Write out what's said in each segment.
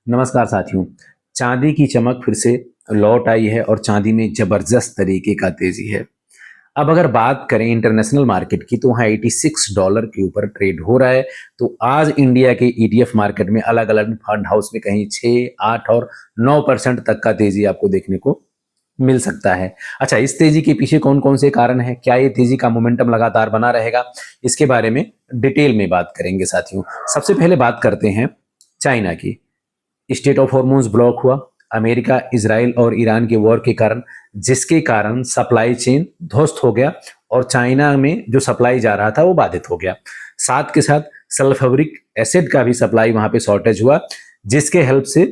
नमस्कार साथियों। चांदी की चमक फिर से लौट आई है और चांदी में जबरदस्त तरीके का तेजी है। अब अगर बात करें इंटरनेशनल मार्केट की तो वहाँ $86 के ऊपर ट्रेड हो रहा है। तो आज इंडिया के ईटीएफ मार्केट में अलग अलग फंड हाउस में कहीं 6, 8 और 9% तक का तेजी आपको देखने को मिल सकता है। अच्छा, इस तेजी के पीछे कौन कौन से कारण हैं, क्या ये तेजी का मोमेंटम लगातार बना रहेगा, इसके बारे में डिटेल में बात करेंगे साथियों। सबसे पहले बात करते हैं चाइना की। स्टेट ऑफ हॉर्मोन्स ब्लॉक हुआ अमेरिका, इजराइल और ईरान के वॉर के कारण, जिसके कारण सप्लाई चेन ध्वस्त हो गया और चाइना में जो सप्लाई जा रहा था वो बाधित हो गया। साथ के साथ सल्फ्यूरिक एसिड का भी सप्लाई वहां पे शॉर्टेज हुआ, जिसके हेल्प से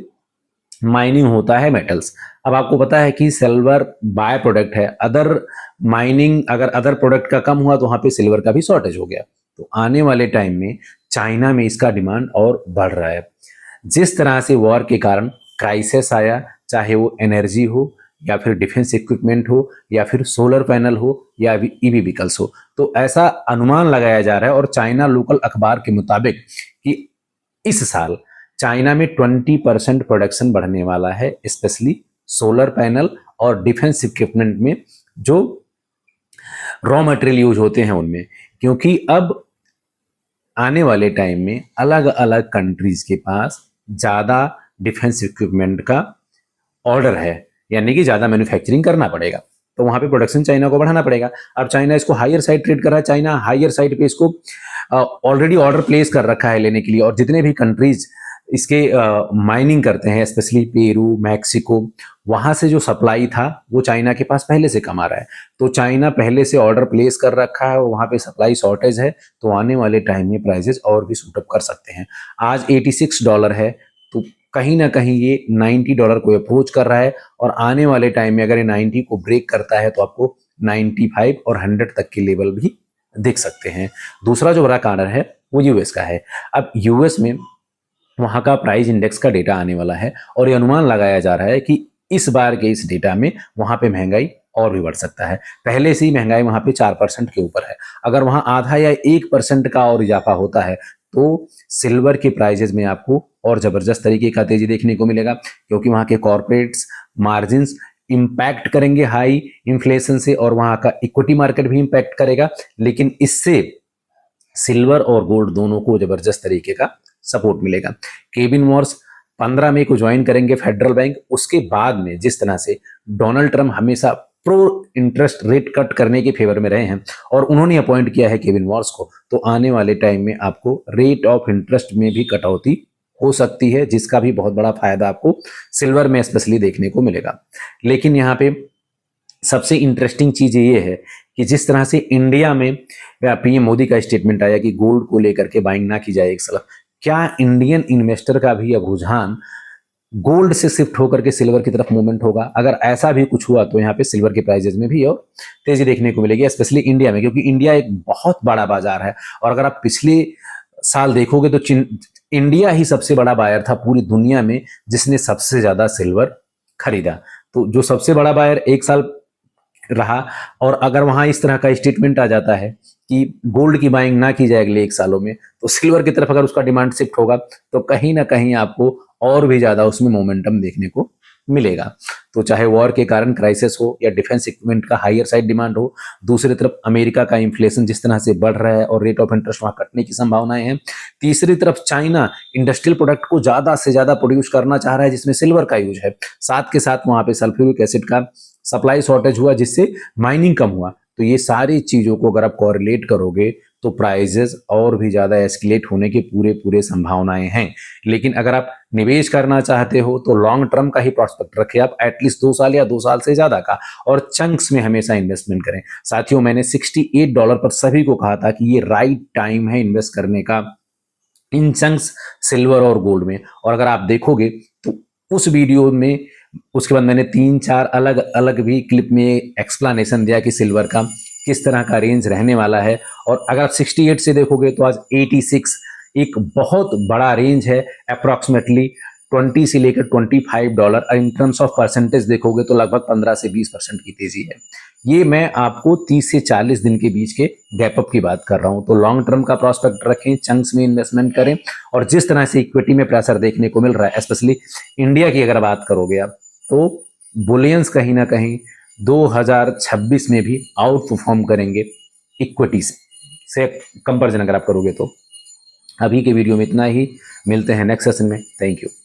माइनिंग होता है मेटल्स। अब आपको पता है कि सिल्वर बाय प्रोडक्ट है, अदर माइनिंग अगर अदर प्रोडक्ट का कम हुआ तो वहां पे सिल्वर का भी शॉर्टेज हो गया। तो आने वाले टाइम में चाइना में इसका डिमांड और बढ़ रहा है। जिस तरह से वॉर के कारण क्राइसिस आया, चाहे वो एनर्जी हो या फिर डिफेंस इक्विपमेंट हो या फिर सोलर पैनल हो या ईवी व्हीकल्स हो, तो ऐसा अनुमान लगाया जा रहा है और चाइना लोकल अखबार के मुताबिक कि इस साल चाइना में 20% प्रोडक्शन बढ़ने वाला है, स्पेशली सोलर पैनल और डिफेंस इक्विपमेंट में जो रॉ मटेरियल यूज होते हैं उनमें। क्योंकि अब आने वाले टाइम में अलग अलग कंट्रीज के पास ज़्यादा डिफेंस इक्विपमेंट का ऑर्डर है, यानी कि ज़्यादा मैन्युफैक्चरिंग करना पड़ेगा, तो वहाँ पे प्रोडक्शन चाइना को बढ़ाना पड़ेगा। अब चाइना इसको हायर साइड ट्रेड कर रहा है, चाइना हायर साइड पे इसको ऑलरेडी ऑर्डर प्लेस कर रखा है लेने के लिए। और जितने भी कंट्रीज इसके माइनिंग करते हैं, स्पेशली पेरू, मैक्सिको, वहाँ से जो सप्लाई था वो चाइना के पास पहले से कम आ रहा है। तो चाइना पहले से ऑर्डर प्लेस कर रखा है और वहाँ पे सप्लाई शॉर्टेज है, तो आने वाले टाइम में प्राइसेस और भी सूटअप कर सकते हैं। आज $86 है, तो कहीं ना कहीं ये $90 को अप्रोच कर रहा है और आने वाले टाइम में अगर ये 90 को ब्रेक करता है तो आपको 95 और 100 तक के लेवल भी दिख सकते हैं। दूसरा जो बड़ा कारण है वो यूएस का है। अब यूएस में वहां का प्राइस इंडेक्स का डेटा आने वाला है और ये अनुमान लगाया जा रहा है कि इस बार के इस डेटा में वहां पे महंगाई और भी बढ़ सकता है। पहले से ही महंगाई वहां पे 4% के ऊपर है। अगर वहां आधा या 1% का और इजाफा होता है तो सिल्वर के प्राइजेस में आपको और जबरदस्त तरीके का तेजी देखने को मिलेगा, क्योंकि वहां के कॉर्पोरेट्स मार्जिन इंपैक्ट करेंगे हाई इन्फ्लेशन से और वहां का इक्विटी मार्केट भी इंपैक्ट करेगा। लेकिन इससे सिल्वर और गोल्ड दोनों को जबरदस्त तरीके का सपोर्ट मिलेगा। केविन मॉर्स 15 मई को ज्वाइन करेंगे फेडरल बैंक। उसके बाद में जिस तरह से डोनाल्ड ट्रंप हमेशा प्रो इंटरेस्ट रेट कट करने के फेवर में रहे हैं और उन्होंने अपॉइंट किया है केविन मॉर्स को, तो आने वाले टाइम में आपको रेट ऑफ इंटरेस्ट में भी कटौती हो सकती है, जिसका भी बहुत बड़ा फायदा आपको सिल्वर में स्पेशली देखने को मिलेगा। लेकिन यहाँ पे सबसे इंटरेस्टिंग चीज ये है कि जिस तरह से इंडिया में पीएम मोदी का स्टेटमेंट आया कि गोल्ड को लेकर के बाइंग ना की जाए एक साल, क्या इंडियन इन्वेस्टर का भी अब रुझान गोल्ड से शिफ्ट होकर के सिल्वर की तरफ मूवमेंट होगा? अगर ऐसा भी कुछ हुआ तो यहाँ पे सिल्वर के प्राइजेस में भी और तेजी देखने को मिलेगी, स्पेशली इंडिया में, क्योंकि इंडिया एक बहुत बड़ा बाजार है। और अगर आप पिछले साल देखोगे तो इंडिया ही सबसे बड़ा बायर था पूरी दुनिया में जिसने सबसे ज्यादा सिल्वर खरीदा। तो जो सबसे बड़ा बायर एक साल रहा, और अगर वहां इस तरह का स्टेटमेंट आ जाता है कि गोल्ड की बाइंग ना की जाए अगले एक सालों में, तो सिल्वर की तरफ अगर उसका डिमांड शिफ्ट होगा तो कहीं ना कहीं आपको और भी ज्यादा उसमें मोमेंटम देखने को मिलेगा। तो चाहे वॉर के कारण क्राइसिस हो या डिफेंस इक्विपमेंट का हायर साइड डिमांड हो, दूसरी तरफ अमेरिका का इन्फ्लेशन जिस तरह से बढ़ रहा है और रेट ऑफ इंटरेस्ट वहां कटने की संभावनाएं हैं, तीसरी तरफ चाइना इंडस्ट्रियल प्रोडक्ट को ज्यादा से ज्यादा प्रोड्यूस करना चाह रहा है जिसमें सिल्वर का यूज है, साथ के साथ वहां पे सल्फ्यूरिक एसिड का सप्लाई शॉर्टेज हुआ जिससे माइनिंग कम हुआ। तो ये सारी चीजों को अगर आप कोरिलेट करोगे तो प्राइजेस और भी ज्यादा एस्केलेट होने के पूरे पूरे संभावनाएं हैं। लेकिन अगर आप निवेश करना चाहते हो तो लॉन्ग टर्म का ही प्रोस्पेक्ट रखें, आप एटलीस्ट 2 साल या 2 साल से ज्यादा का, और चंक्स में हमेशा इन्वेस्टमेंट करें। साथियों, मैंने $68 पर सभी को कहा था कि ये राइट टाइम है इन्वेस्ट करने का इन चंक्स सिल्वर और गोल्ड में। और अगर आप देखोगे तो उस वीडियो में उसके बाद मैंने 3-4 अलग अलग भी क्लिप में एक्सप्लेनेशन दिया कि सिल्वर का किस तरह का रेंज रहने वाला है। और अगर आप 68 से देखोगे तो आज 86 एक बहुत बड़ा रेंज है, अप्रॉक्सीमेटली 20 से लेकर $25, इन टर्म्स ऑफ परसेंटेज देखोगे तो लगभग 15 से 20% की तेजी है। ये मैं आपको 30 से 40 दिन के बीच के गैप अप की बात कर रहा हूं। तो लॉन्ग टर्म का प्रोस्पेक्ट रखें, चंक्स में इन्वेस्टमेंट करें, और जिस तरह से इक्विटी में प्रेशर देखने को मिल रहा है, स्पेशली इंडिया की अगर बात करोगे आप, तो बुलियंस कहीं ना कहीं 2026 में भी आउट परफॉर्म करेंगे इक्विटीज से कंपैरिजन अगर आप करोगे तो। अभी के वीडियो में इतना ही, मिलते हैं नेक्स्ट सेशन में। Thank you.